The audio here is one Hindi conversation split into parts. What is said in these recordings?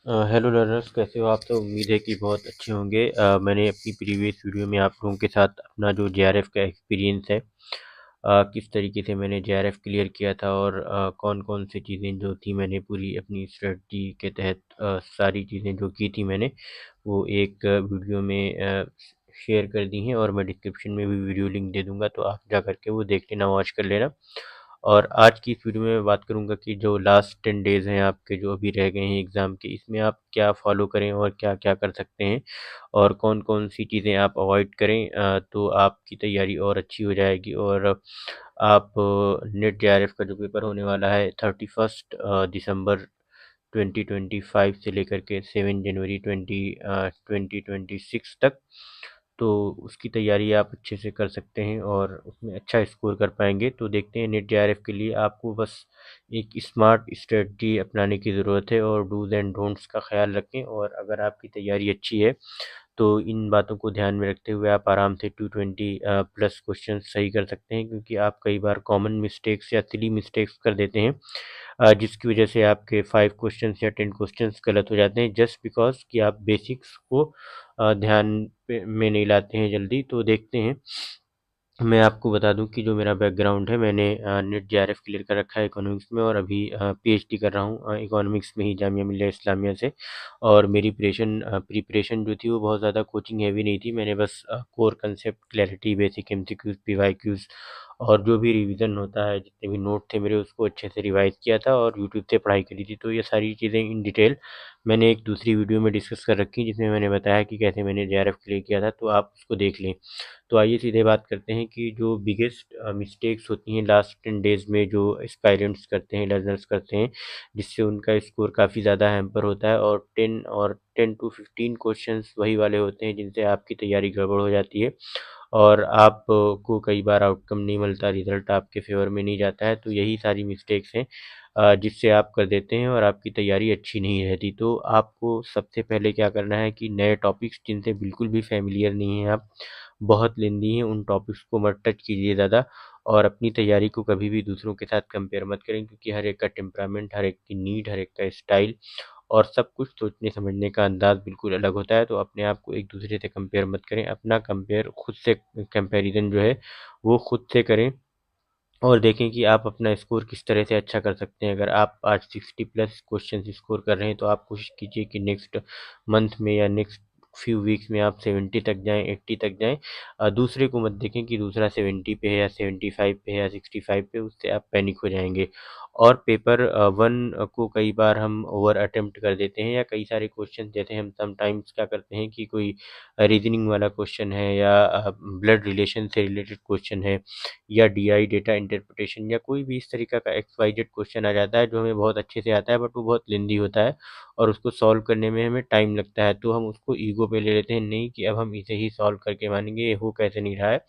हेलो लर्नर्स, कैसे हो आप? तो उम्मीद है कि बहुत अच्छे होंगे। मैंने अपनी प्रीवियस वीडियो में आप लोगों के साथ अपना जो जेआरएफ का एक्सपीरियंस है, किस तरीके से मैंने जेआरएफ क्लियर किया था और कौन कौन सी चीज़ें जो थी मैंने पूरी अपनी स्ट्रेटजी के तहत सारी चीज़ें जो की थी मैंने वो एक वीडियो में शेयर कर दी हैं। और मैं डिस्क्रिप्शन में भी वीडियो लिंक दे दूंगा, तो आप जा करके वो देख लेना, वॉच कर लेना। और आज की इस वीडियो में मैं बात करूंगा कि जो लास्ट 10 डेज हैं आपके जो अभी रह गए हैं एग्ज़ाम के, इसमें आप क्या फॉलो करें और क्या क्या कर सकते हैं और कौन कौन सी चीज़ें आप अवॉइड करें, तो आपकी तैयारी और अच्छी हो जाएगी। और आप नेट जेआरएफ का जो पेपर होने वाला है 31 दिसंबर 2025 से लेकर के 7 जनवरी 2026 तक, तो उसकी तैयारी आप अच्छे से कर सकते हैं और उसमें अच्छा स्कोर कर पाएंगे। तो देखते हैं, नेट जेआरएफ के लिए आपको बस एक स्मार्ट स्ट्रेटजी अपनाने की ज़रूरत है और डूज एंड डोंट्स का ख्याल रखें। और अगर आपकी तैयारी अच्छी है तो इन बातों को ध्यान में रखते हुए आप आराम से 220 प्लस क्वेश्चन सही कर सकते हैं, क्योंकि आप कई बार कॉमन मिस्टेक्स या सिली मिस्टेक्स कर देते हैं, जिसकी वजह से आपके 5 क्वेश्चंस या 10 क्वेश्चंस गलत हो जाते हैं, जस्ट बिकॉज कि आप बेसिक्स को ध्यान में नहीं लाते हैं जल्दी। तो देखते हैं, मैं आपको बता दूं कि जो मेरा बैकग्राउंड है, मैंने नेट जेआरएफ क्लियर कर रखा है इकोनॉमिक्स में और अभी पीएचडी कर रहा हूं इकोनॉमिक्स में ही जामिया मिल्लिया इस्लामिया से। और मेरी प्रिपरेशन जो थी वो बहुत ज़्यादा कोचिंग हैवी नहीं थी। मैंने बस core concept, clarity, basic MCQs, PYQs और जो भी रिवीजन होता है, जितने भी नोट थे मेरे, उसको अच्छे से रिवाइज किया था और यूट्यूब से पढ़ाई करी थी। तो ये सारी चीज़ें इन डिटेल मैंने एक दूसरी वीडियो में डिस्कस कर रखी, जिसमें मैंने बताया कि कैसे मैंने जेआरएफ क्लियर किया था, तो आप उसको देख लें। तो आइए सीधे बात करते हैं कि जो बिगेस्ट मिस्टेक्स होती हैं लास्ट 10 डेज में, जो एस्पायरेंट्स करते हैं, लर्नर्स करते हैं, जिससे उनका स्कोर काफ़ी ज़्यादा हैम्पर होता है। और 10 to 15 क्वेश्चंस वही वाले होते हैं जिनसे आपकी तैयारी गड़बड़ हो जाती है और आप को कई बार आउटकम नहीं मिलता, रिजल्ट आपके फेवर में नहीं जाता है। तो यही सारी मिस्टेक्स हैं जिससे आप कर देते हैं और आपकी तैयारी अच्छी नहीं रहती। तो आपको सबसे पहले क्या करना है कि नए टॉपिक्स जिनसे बिल्कुल भी फेमिलियर नहीं हैं आप, बहुत लेंदी हैं, उन टॉपिक्स को मत टच कीजिए ज़्यादा। और अपनी तैयारी को कभी भी दूसरों के साथ कंपेयर मत करें, क्योंकि हर एक का टेम्परामेंट, हर एक की नीड, हर एक का स्टाइल और सब कुछ सोचने समझने का अंदाज बिल्कुल अलग होता है। तो अपने आप को एक दूसरे से कंपेयर मत करें, अपना कंपेयर खुद से, कंपैरिजन जो है वो खुद से करें और देखें कि आप अपना स्कोर किस तरह से अच्छा कर सकते हैं। अगर आप आज 60 प्लस क्वेश्चन स्कोर कर रहे हैं, तो आप कोशिश कीजिए कि नेक्स्ट मंथ में या नेक्स्ट फ्यू वीक्स में आप 70 तक जाएं, 80 तक जाएं। दूसरे को मत देखें कि दूसरा 70 पे है या 75 पे है या 65 पे, उससे आप पैनिक हो जाएंगे। और पेपर वन को कई बार हम ओवर अटेम्प्ट कर देते हैं, या कई सारे क्वेश्चन जैसे हम समटाइम्स क्या करते हैं कि कोई रीजनिंग वाला क्वेश्चन है या ब्लड रिलेशन से रिलेटेड क्वेश्चन है या डीआई, डेटा इंटरप्रिटेशन, या कोई भी इस तरीका का XYZ क्वेश्चन आ जाता है जो हमें बहुत अच्छे से आता है, बट वो बहुत लेंदी होता है और उसको सॉल्व करने में हमें टाइम लगता है। तो हम उसको ईगो पे ले लेते हैं, नहीं कि अब हम इसे ही सॉल्व करके मानेंगे, ये हो कैसे नहीं रहा है।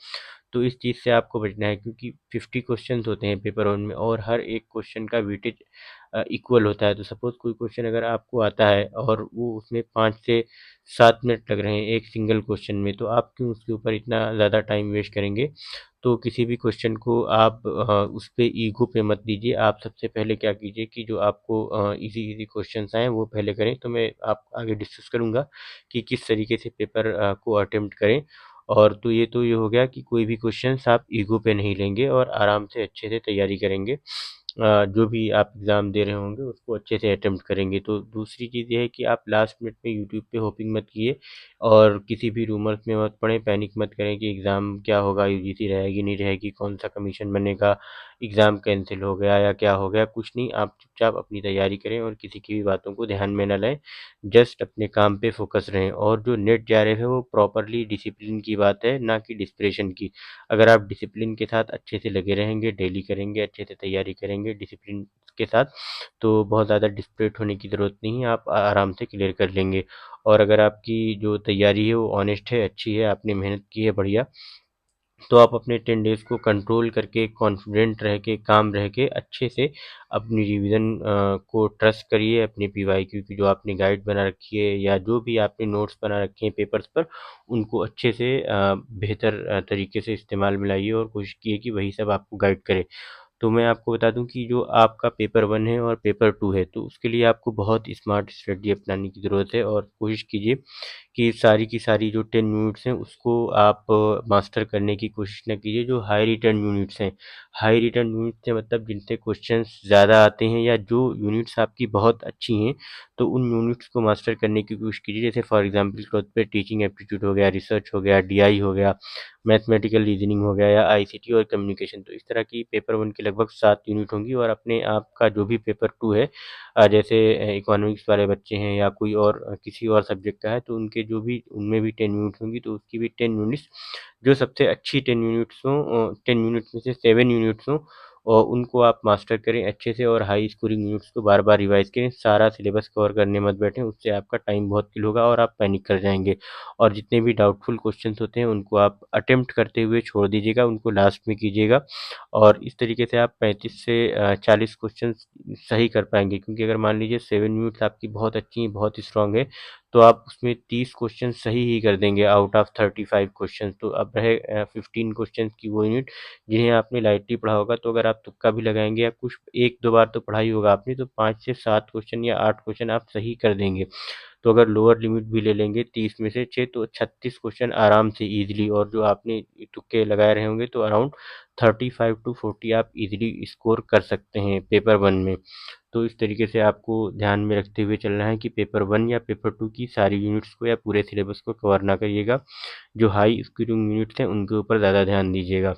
तो इस चीज़ से आपको बचना है, क्योंकि 50 क्वेश्चन होते हैं पेपर वन में और हर एक क्वेश्चन का वेटेज इक्वल होता है। तो सपोज कोई क्वेश्चन अगर आपको आता है और वो उसमें 5 से 7 मिनट लग रहे हैं एक सिंगल क्वेश्चन में, तो आप क्यों उसके ऊपर इतना ज़्यादा टाइम वेस्ट करेंगे। तो किसी भी क्वेश्चन को आप उस पे ईगो पे मत दीजिए। आप सबसे पहले क्या कीजिए कि जो आपको इजी इजी क्वेश्चंस आए वो पहले करें। तो मैं आप आगे डिस्कस करूंगा कि किस तरीके से पेपर को अटेम्प्ट करें। और तो ये हो गया कि कोई भी क्वेश्चंस आप ईगो पे नहीं लेंगे और आराम से अच्छे से तैयारी करेंगे। जो भी आप एग्ज़ाम दे रहे होंगे उसको अच्छे से अटेम्प्ट करेंगे। तो दूसरी चीज़ ये है कि आप लास्ट मिनट में यूट्यूब पे होपिंग मत कीजिए और किसी भी रूमर्स में मत पड़ें, पैनिक मत करें कि एग्ज़ाम क्या होगा, यूजीसी रहेगी नहीं रहेगी, कौन सा कमीशन बनेगा, एग्ज़ाम कैंसिल हो गया या क्या हो गया। कुछ नहीं, आप चुपचाप अपनी तैयारी करें और किसी की भी बातों को ध्यान में न लें, जस्ट अपने काम पे फोकस रहें। और जो नेट जेआरएफ है वो प्रॉपरली डिसिप्लिन की बात है, ना कि डिस्प्रेशन की। अगर आप डिसिप्लिन के साथ अच्छे से लगे रहेंगे, डेली करेंगे, अच्छे से तैयारी करेंगे डिसिप्लिन के साथ, तो बहुत ज़्यादा डिस्परेट होने की ज़रूरत नहीं है, आप आराम से क्लियर कर लेंगे। और अगर आपकी जो तैयारी है वो ऑनेस्ट है, अच्छी है, आपने मेहनत की है बढ़िया, तो आप अपने 10 डेज को कंट्रोल करके, कॉन्फिडेंट रह के, काम रह के अच्छे से अपनी रिवीजन को ट्रस्ट करिए। अपने पीवाईक्यू की जो आपने गाइड बना रखी है या जो भी आपने नोट्स बना रखे हैं पेपर्स पर, उनको अच्छे से बेहतर तरीके से इस्तेमाल में लाइए और कोशिश कीजिए कि वही सब आपको गाइड करे। तो मैं आपको बता दूं कि जो आपका पेपर 1 है और पेपर 2 है, तो उसके लिए आपको बहुत स्मार्ट स्ट्रेटजी अपनाने की ज़रूरत है। और कोशिश कीजिए कि सारी की सारी जो 10 यूनिट्स हैं उसको आप मास्टर करने की कोशिश ना कीजिए। जो हाई रिटर्न यूनिट्स हैं, हाई रिटर्न यूनिट्स से मतलब जिनसे क्वेश्चंस ज़्यादा आते हैं या जो यूनिट्स आपकी बहुत अच्छी हैं, तो उन यूनिट्स को मास्टर करने की कोशिश कीजिए। जैसे फॉर एग्जांपल के तौर पे टीचिंग एप्टीट्यूड हो गया, रिसर्च हो गया, डीआई हो गया, मैथमेटिकल रीजनिंग हो गया या आईसीटी और कम्युनिकेशन। तो इस तरह की पेपर 1 की लगभग 7 यूनिट होंगी। और अपने आप का जो भी पेपर 2 है, जैसे इकोनॉमिक्स वाले बच्चे हैं या कोई और किसी और सब्जेक्ट का है, तो उनके जो भी उनमें भी 10 यूनिट्स होंगी, तो उसकी भी 10 यूनिट्स जो सबसे अच्छी 10 यूनिट्स हों, 10 यूनिट्स में से 7 यूनिट्स हों, और उनको आप मास्टर करें अच्छे से। और हाई स्कोरिंग यूनिट्स को बार बार रिवाइज करें, सारा सिलेबस कवर करने मत बैठें, उससे आपका टाइम बहुत किल होगा और आप पैनिक कर जाएंगे। और जितने भी डाउटफुल क्वेश्चंस होते हैं उनको आप अटेम्प्ट करते हुए छोड़ दीजिएगा, उनको लास्ट में कीजिएगा। और इस तरीके से आप 35 से 40 क्वेश्चन सही कर पाएंगे। क्योंकि अगर मान लीजिए 7 यूनिट्स आपकी बहुत अच्छी हैं, बहुत स्ट्रांग है, तो आप उसमें 30 क्वेश्चन सही ही कर देंगे आउट ऑफ 35 क्वेश्चन। तो अब रहे 15 क्वेश्चन की वो यूनिट जिन्हें आपने लाइटली पढ़ा होगा। तो अगर आप तुक्का भी लगाएंगे या कुछ एक दो बार तो पढ़ाई होगा आपने, तो 5 से 7 क्वेश्चन या 8 क्वेश्चन आप सही कर देंगे। तो अगर लोअर लिमिट भी ले लेंगे 30 में से 6, तो 36 क्वेश्चन आराम से इजीली, और जो आपने तुक्के लगाए रहे होंगे तो अराउंड 35 टू 40 आप इजीली स्कोर कर सकते हैं पेपर 1 में। तो इस तरीके से आपको ध्यान में रखते हुए चलना है कि पेपर 1 या पेपर 2 की सारी यूनिट्स को या पूरे सिलेबस को कवर ना करिएगा। जो हाई स्कोरिंग यूनिट्स हैं उनके ऊपर ज़्यादा ध्यान दीजिएगा।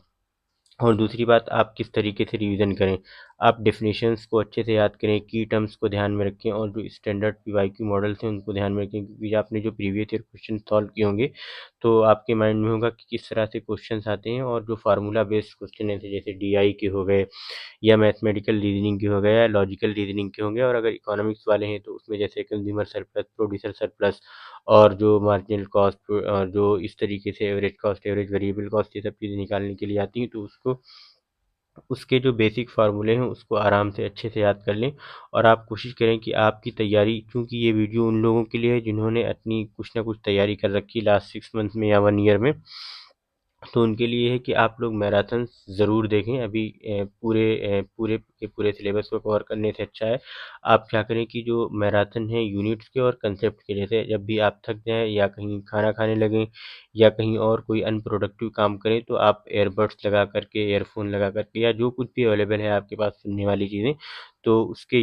और दूसरी बात, आप किस तरीके से रिवीजन करें। आप डेफिनेशंस को अच्छे से याद करें, की टर्म्स को ध्यान में रखें, और जो स्टैंडर्ड पीवाईक्यू मॉडल्स हैं उनको ध्यान में रखें। क्योंकि आपने जो प्रीवियस ईयर क्वेश्चन सॉल्व किए होंगे, तो आपके माइंड में होगा कि किस तरह से क्वेश्चंस आते हैं। और जो फार्मूला बेस्ड क्वेश्चन हैं जैसे डीआई के हो गए या मैथमेटिकल रीजनिंग के हो गए या लॉजिकल रीजनिंग के होंगे। और अगर इकोनॉमिक्स वाले हैं तो उसमें जैसे कंज्यूमर सरप्लस, प्रोड्यूसर सरप्लस, और जो मार्जिनल कॉस्ट, और जो इस तरीके से average cost, average variable cost, ये सब चीज़ें निकालने के लिए आती हैं। तो उसको उसके जो बेसिक फार्मूले हैं उसको आराम से अच्छे से याद कर लें। और आप कोशिश करें कि आपकी तैयारी, चूँकि ये वीडियो उन लोगों के लिए है जिन्होंने अपनी कुछ ना कुछ तैयारी कर रखी है लास्ट 6 मंथ में या 1 ईयर में, तो उनके लिए है कि आप लोग मैराथन ज़रूर देखें। अभी पूरे के पूरे सिलेबस को कवर करने से अच्छा है आप क्या करें कि जो मैराथन है यूनिट्स के और कंसेप्ट के, जैसे जब भी आप थक जाएं या कहीं खाना खाने लगें या कहीं और कोई अनप्रोडक्टिव काम करें, तो आप एयरबड्स लगा करके, ईयरफोन लगा करके, या जो कुछ भी अवेलेबल है आपके पास सुनने वाली चीज़ें, तो उसके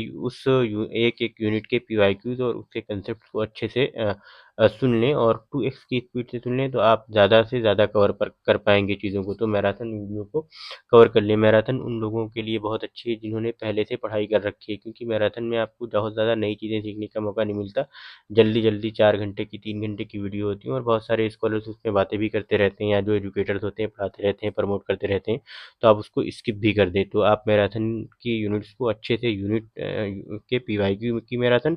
एक एक यूनिट के पीवाईक्यूज और उसके कंसेप्ट को अच्छे से सुन लें, और 2x की स्पीड से सुन लें, तो आप ज़्यादा से ज़्यादा कर पाएंगे चीज़ों को। तो मैराथन वीडियो को कवर कर लें। मैराथन उन लोगों के लिए बहुत अच्छी है जिन्होंने पहले से पढ़ाई कर रखी है, क्योंकि मैराथन में आपको बहुत ज़्यादा नई चीज़ें सीखने का मौका नहीं मिलता। जल्दी जल्दी 4 घंटे की, 3 घंटे की वीडियो होती है, और बहुत सारे स्कॉलर्स उसमें बातें भी करते रहते हैं, या जो एजुकेटर्स होते हैं पढ़ाते रहते हैं, प्रमोट करते रहते हैं, तो आप उसको स्किप भी कर दें। तो आप मैराथन की यूनिट्स को अच्छे से, यूनिट के पीवाईक्यू की मैराथन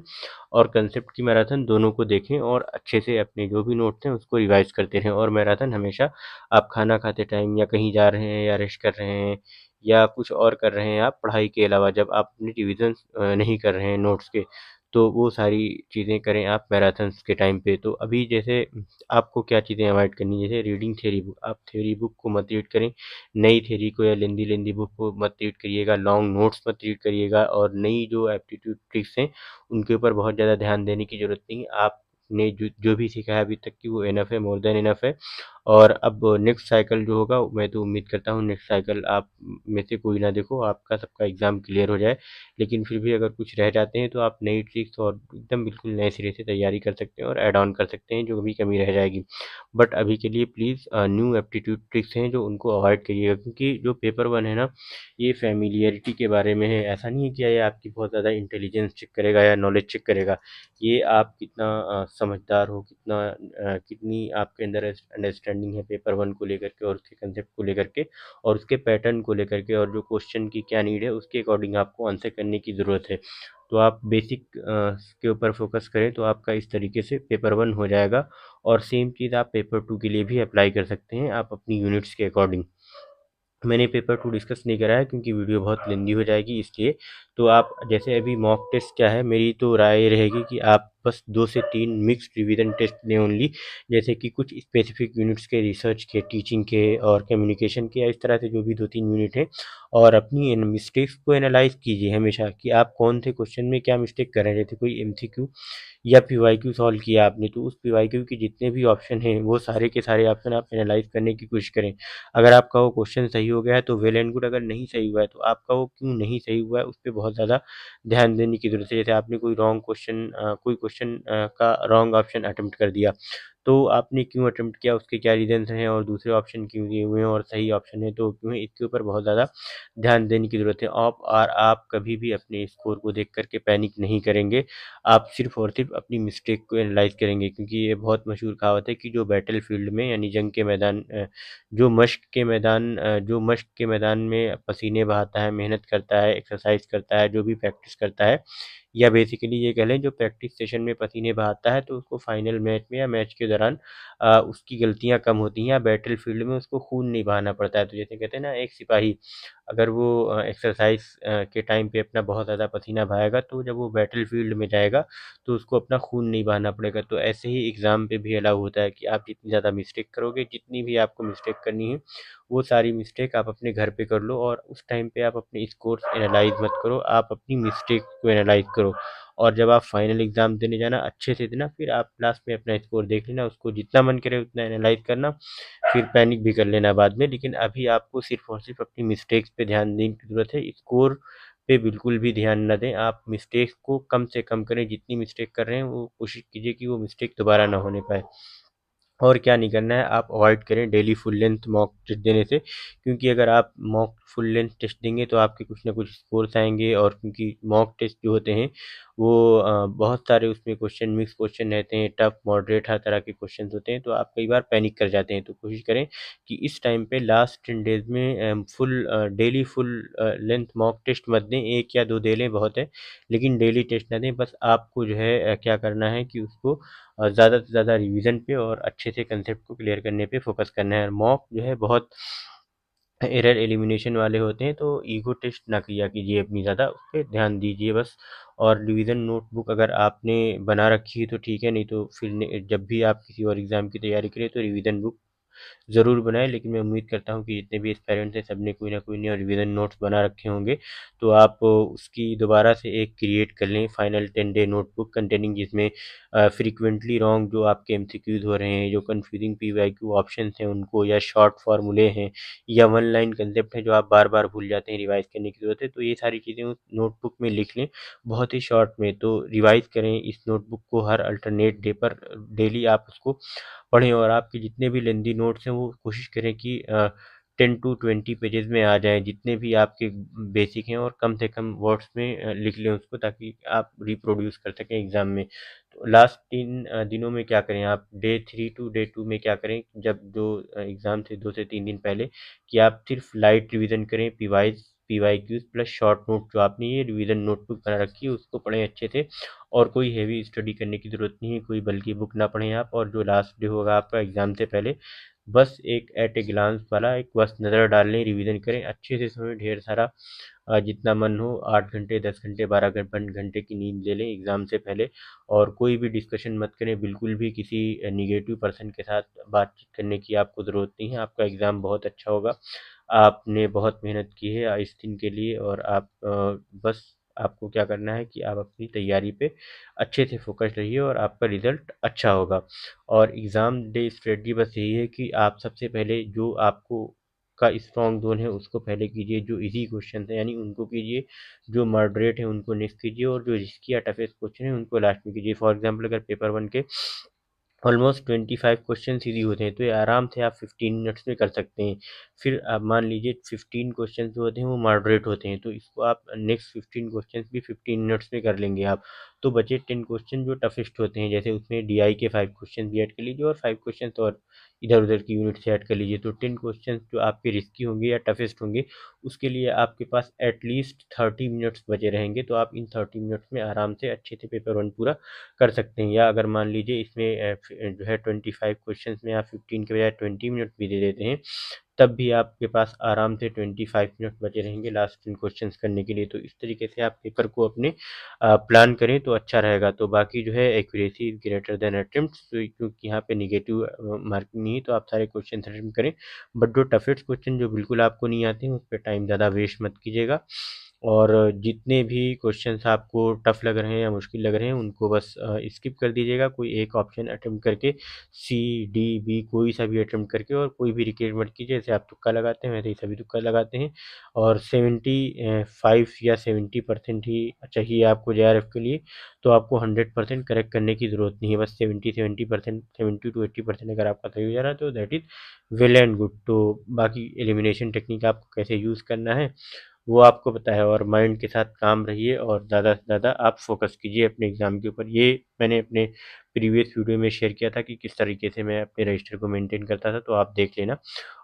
और कंसेप्ट की मैराथन दोनों को देखें, और अच्छे से अपने जो भी नोट्स हैं उसको रिवाइज करते रहें। और मैराथन हमेशा आप खाना खाते टाइम या कहीं जा रहे हैं या रेस्ट कर रहे हैं या कुछ और कर रहे हैं, आप पढ़ाई के अलावा जब आप अपनी रिविजन नहीं कर रहे हैं नोट्स के, तो वो सारी चीज़ें करें आप मैराथन्स के टाइम पे। तो अभी जैसे आपको क्या चीज़ें अवॉइड करनी है, जैसे रीडिंग थ्योरी बुक, आप थ्योरी बुक को मत रीड करें, नई थ्योरी को या लेंदी लेंदी बुक को मत रीड करिएगा, लॉन्ग नोट्स मत रीड करिएगा, और नई जो एप्टीट्यूड ट्रिक्स हैं उनके ऊपर बहुत ज़्यादा ध्यान देने की ज़रूरत नहीं है। आपने जो जो भी सीखा है अभी तक की वो इनफ है, मोर देन इनफ है। और अब नेक्स्ट साइकिल जो होगा, मैं तो उम्मीद करता हूँ नेक्स्ट साइकिल आप में से कोई ना देखो, आपका सबका एग्ज़ाम क्लियर हो जाए। लेकिन फिर भी अगर कुछ रह जाते हैं तो आप नई ट्रिक्स और एकदम बिल्कुल नए सिरे से तैयारी कर सकते हैं और ऐड ऑन कर सकते हैं जो भी कमी रह जाएगी। बट अभी के लिए प्लीज़ न्यू एप्टीट्यूड ट्रिक्स हैं जो उनको अवॉइड करिएगा, क्योंकि जो पेपर 1 है ना, ये फैमिलियरिटी के बारे में है। ऐसा नहीं है कि ये आपकी बहुत ज़्यादा इंटेलिजेंस चेक करेगा या नॉलेज चेक करेगा। ये आप कितना समझदार हो, कितनी आपके अंदर अंडरस्टैंडिंग है पेपर 1 को लेकर के और उसके कंसेप्ट को लेकर के और उसके पैटर्न को लेकर के, और जो क्वेश्चन की क्या नीड है उसके अकॉर्डिंग आपको आंसर करने की ज़रूरत है। तो आप बेसिक के ऊपर फोकस करें तो आपका इस तरीके से पेपर 1 हो जाएगा। और सेम चीज़ आप पेपर 2 के लिए भी अप्लाई कर सकते हैं, आप अपनी यूनिट्स के अकॉर्डिंग। मैंने पेपर 2 डिस्कस नहीं करा है क्योंकि वीडियो बहुत लेंदी हो जाएगी इसलिए। तो आप जैसे अभी मॉक टेस्ट क्या है, मेरी तो राय रहेगी कि आप बस 2 से 3 मिक्स्ड रिवीजन टेस्ट दें ओनली, जैसे कि कुछ स्पेसिफिक यूनिट्स के, रिसर्च के, टीचिंग के और कम्युनिकेशन के, या इस तरह से जो भी 2-3 यूनिट हैं। और अपनी इन मिस्टेक्स को एनालाइज कीजिए हमेशा कि आप कौन से क्वेश्चन में क्या मिस्टेक कर रहे हैं। जैसे कोई एमसीक्यू या पीवाईक्यू सॉल्व किया आपने, तो उस पीवाईक्यू के जितने भी ऑप्शन हैं वो सारे के सारे ऑप्शन आप एनालाइज करने की कोशिश करें। अगर आपका वो क्वेश्चन सही हो गया है तो वेल एंड गुड, अगर नहीं सही हुआ है तो आपका वो क्यों नहीं सही हुआ है उस पर बहुत ज़्यादा ध्यान देने की ज़रूरत है। जैसे आपने कोई रॉन्ग क्वेश्चन, कोई क्वेश्चन का रॉन्ग ऑप्शन अटेम्प्ट कर दिया, तो आपने क्यों अटेम्प्ट किया, उसके क्या रीजंस हैं, और दूसरे ऑप्शन क्यों दिए हुए हैं, और सही ऑप्शन है तो क्यों है, इसके ऊपर बहुत ज़्यादा ध्यान देने की ज़रूरत है। आप कभी भी अपने स्कोर को देख करके पैनिक नहीं करेंगे। आप सिर्फ और सिर्फ अपनी मिस्टेक को एनालाइज करेंगे, क्योंकि ये बहुत मशहूर कहावत है कि जो बैटल फील्ड में, यानी जंग के मैदान, जो मश्क के मैदान में पसीने बहाता है, मेहनत करता है, एक्सरसाइज करता है, जो भी प्रैक्टिस करता है, या बेसिकली ये कह लें जो प्रैक्टिस सेशन में पसीने बहाता है, तो उसको फाइनल मैच में या मैच के दौरान उसकी गलतियां कम होती हैं, या बैटल फील्ड में उसको खून नहीं बहाना पड़ता है। तो जैसे कहते हैं ना, एक सिपाही अगर वो एक्सरसाइज के टाइम पे अपना बहुत ज़्यादा पसीना बहाएगा, तो जब वो बैटल फील्ड में जाएगा तो उसको अपना खून नहीं बहाना पड़ेगा। तो ऐसे ही एग्ज़ाम पे भी अलाउ होता है कि आप जितनी ज़्यादा मिस्टेक करोगे, जितनी भी आपको मिस्टेक करनी है, वो सारी मिस्टेक आप अपने घर पे कर लो, और उस टाइम पे आप अपने स्कोर्स एनालाइज मत करो, आप अपनी मिस्टेक को एनालाइज करो। और जब आप फाइनल एग्ज़ाम देने जाना, अच्छे से देना, फिर आप लास्ट में अपना स्कोर देख लेना, उसको जितना मन करे उतना एनालाइज करना, फिर पैनिक भी कर लेना बाद में। लेकिन अभी आपको सिर्फ और सिर्फ अपनी मिस्टेक्स पे ध्यान देने की ज़रूरत है, स्कोर पे बिल्कुल भी ध्यान ना दें। आप मिस्टेक्स को कम से कम करें, जितनी मिस्टेक कर रहे हैं वो कोशिश कीजिए कि वो मिस्टेक दोबारा ना होने पाए। और क्या नहीं करना है, आप अवॉइड करें daily full length mock test देने से, क्योंकि अगर आप मॉक फुल लेंथ टेस्ट देंगे तो आपके कुछ ना कुछ स्कोर्स आएंगे। और क्योंकि मॉक टेस्ट जो होते हैं वो बहुत सारे उसमें क्वेश्चन, मिक्स क्वेश्चन रहते हैं, टफ, मॉडरेट, हर तरह के क्वेश्चन होते हैं, तो आप कई बार पैनिक कर जाते हैं। तो कोशिश करें कि इस टाइम पे लास्ट 10 डेज में daily full length mock test मत दें, 1 या 2 दे लें बहुत है, लेकिन डेली टेस्ट ना दें। बस आपको जो है क्या करना है कि उसको ज़्यादा से ज़्यादा रिवीजन पे और अच्छे से कंसेप्ट को क्लियर करने पे फोकस करना है। मॉक जो है बहुत एरर एलिमिनेशन वाले होते हैं, तो ईगो टेस्ट ना किया कीजिए अपनी ज़्यादा, उस पर ध्यान दीजिए बस। और रिवीजन नोटबुक अगर आपने बना रखी है तो ठीक है, नहीं तो फिर जब भी आप किसी और एग्ज़ाम की तैयारी करें तो रिवीजन बुक ज़रूर बनाएं। लेकिन मैं उम्मीद करता हूँ कि जितने भी एस्पायरेंट्स हैं, सबने कोई ना कोई नया रिवीजन नोट्स बना रखे होंगे, तो आप उसकी दोबारा से एक क्रिएट कर लें, फाइनल 10 डे नोटबुक कंटेनिंग, जिसमें फ्रीक्वेंटली रॉन्ग जो आपके एमसीक्यूज हो रहे हैं, जो कन्फ्यूजिंग पीवाईक्यू ऑप्शंस हैं उनको, या शॉर्ट फार्मूले हैं, या वन लाइन कंसेप्ट है जो आप बार बार भूल जाते हैं, रिवाइज करने की ज़रूरत है, तो ये सारी चीज़ें उस नोटबुक में लिख लें बहुत ही शॉर्ट में। तो रिवाइज करें इस नोटबुक को हर अल्टरनेट डे पर, डेली आप उसको पढ़ें। और आपके जितने भी लेंदी नोट्स हैं वो कोशिश करें कि 10 to 20 पेजेस में आ जाएं, जितने भी आपके बेसिक हैं, और कम से कम वर्ड्स में लिख लें उसको, ताकि आप रिप्रोड्यूस कर सकें एग्ज़ाम में। तो लास्ट 3 दिनों में क्या करें, आप डे 3 to डे 2 में क्या करें, जब जो एग्ज़ाम से 2 से 3 दिन पहले, कि आप सिर्फ लाइट रिवीजन करें, पीवाईक्यूज प्लस शॉर्ट नोट, जो आपने ये रिवीजन नोटबुक बना रखी है उसको पढ़ें अच्छे से। और कोई हेवी स्टडी करने की ज़रूरत नहीं है, कोई बल्कि बुक ना पढ़ें आप। और जो लास्ट डे होगा आपका एग्ज़ाम से पहले, बस एक एट ए ग्लांस वाला एक बस नज़र डाल लें, रिवीजन करें अच्छे से, समय ढेर सारा, जितना मन हो, 8 घंटे, 10 घंटे, 12 घंटे की नींद ले लें एग्ज़ाम से पहले। और कोई भी डिस्कशन मत करें, बिल्कुल भी किसी निगेटिव पर्सन के साथ बातचीत करने की आपको ज़रूरत नहीं है। आपका एग्ज़ाम बहुत अच्छा होगा, आपने बहुत मेहनत की है इस दिन के लिए, और आप बस आपको क्या करना है कि आप अपनी तैयारी पे अच्छे से फोकस रहिए, और आपका रिज़ल्ट अच्छा होगा। और एग्ज़ाम डे स्ट्रेटजी बस यही है कि आप सबसे पहले जो आपको का स्ट्रॉन्ग जोन है उसको पहले कीजिए, जो इजी क्वेश्चन है यानी उनको कीजिए, जो मॉडरेट है उनको नेक्स्ट कीजिए, और जो रिस्की या टफेस्ट क्वेश्चन है उनको लास्ट में कीजिए। फॉर एग्जांपल अगर पेपर 1 के ऑलमोस्ट 25 क्वेश्चन इजी होते हैं, तो ये आराम से आप 15 मिनट्स में कर सकते हैं। फिर आप मान लीजिए 15 क्वेश्चन जो होते हैं वो मॉडरेट होते हैं, तो इसको आप नेक्स्ट 15 क्वेश्चन भी 15 मिनट्स में कर लेंगे आप। तो बचे 10 क्वेश्चन जो टफेस्ट होते हैं, जैसे उसमें डीआई के 5 क्वेश्चन भी ऐड कर लीजिए, और 5 क्वेश्चन और इधर उधर की यूनिट से ऐड कर लीजिए। तो 10 क्वेश्चन जो आपके रिस्की होंगे या टफेस्ट होंगे, उसके लिए आपके पास एटलीस्ट 30 मिनट्स बचे रहेंगे। तो आप इन 30 मिनट्स में आराम से अच्छे से पेपर 1 पूरा कर सकते हैं। या अगर मान लीजिए इसमें जो है 25 क्वेश्चंस में आप 15 के बजाय 20 मिनट भी दे देते हैं, तब भी आपके पास आराम से 25 मिनट बचे रहेंगे लास्ट 10 क्वेश्चंस करने के लिए। तो इस तरीके से आप पेपर को अपने प्लान करें तो अच्छा रहेगा। तो बाकी जो है accuracy is greater than attempt, क्योंकि यहाँ पे निगेटिव मार्किंग नहीं है, तो आप सारे क्वेश्चन अटेम्प्ट करें। बट जो टफेस्ट क्वेश्चन जो बिल्कुल आपको नहीं आते हैं उस पर टाइम ज़्यादा वेस्ट मत कीजिएगा। और जितने भी क्वेश्चंस आपको टफ लग रहे हैं या मुश्किल लग रहे हैं उनको बस स्किप कर दीजिएगा। कोई एक ऑप्शन अटेम्प्ट करके, सी डी बी कोई सा भी अटेम्प्ट करके, और कोई भी रिक्वेस्ट मत कीजिए। जैसे आप तुक्का लगाते हैं वैसे ही सभी तुक्का लगाते हैं। और 75 या 70% ही चाहिए आपको JRF के लिए। तो आपको 100% करेक्ट करने की ज़रूरत नहीं है। बस 70% 70 to 80% अगर आपका सही हो जा रहा है तो that is well and good. तो बाकी एलिमिनेशन टेक्निक आपको कैसे यूज़ करना है वो आपको पता है। और माइंड के साथ काम रहिए और ज़्यादा से ज़्यादा आप फोकस कीजिए अपने एग्ज़ाम के ऊपर। ये मैंने अपने प्रीवियस वीडियो में शेयर किया था कि किस तरीके से मैं अपने रजिस्टर को मेंटेन करता था, तो आप देख लेना।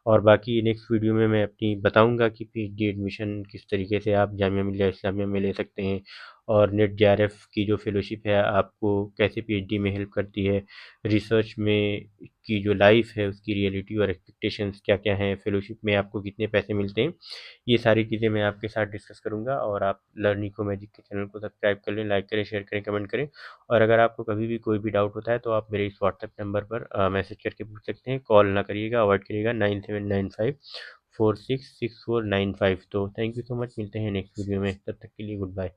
और बाकी नेक्स्ट वीडियो में मैं अपनी बताऊंगा कि PhD एडमिशन किस तरीके से आप जामिया मिलिया इस्लामिया में ले सकते हैं, और नेट JRF की जो फेलोशिप है आपको कैसे PhD में हेल्प करती है, रिसर्च में की जो लाइफ है उसकी रियलिटी और एक्सपेक्टेशंस क्या क्या हैं, फेलोशिप में आपको कितने पैसे मिलते हैं, ये सारी चीज़ें मैं आपके साथ डिस्कस करूंगा। और आप लर्निंग को मैजिक के चैनल को सब्सक्राइब कर लें, लाइक करें, शेयर करें, कमेंट करें। और अगर आपको कभी भी कोई भी डाउट होता है तो आप मेरे इस व्हाट्सएप नंबर पर मैसेज करके पूछ सकते हैं। कॉल ना करिएगा, अवॉइड करिएगा, 9795 466495। तो थैंक यू सो मच, मिलते हैं नेक्स्ट वीडियो में, तब तक के लिए गुड बाय।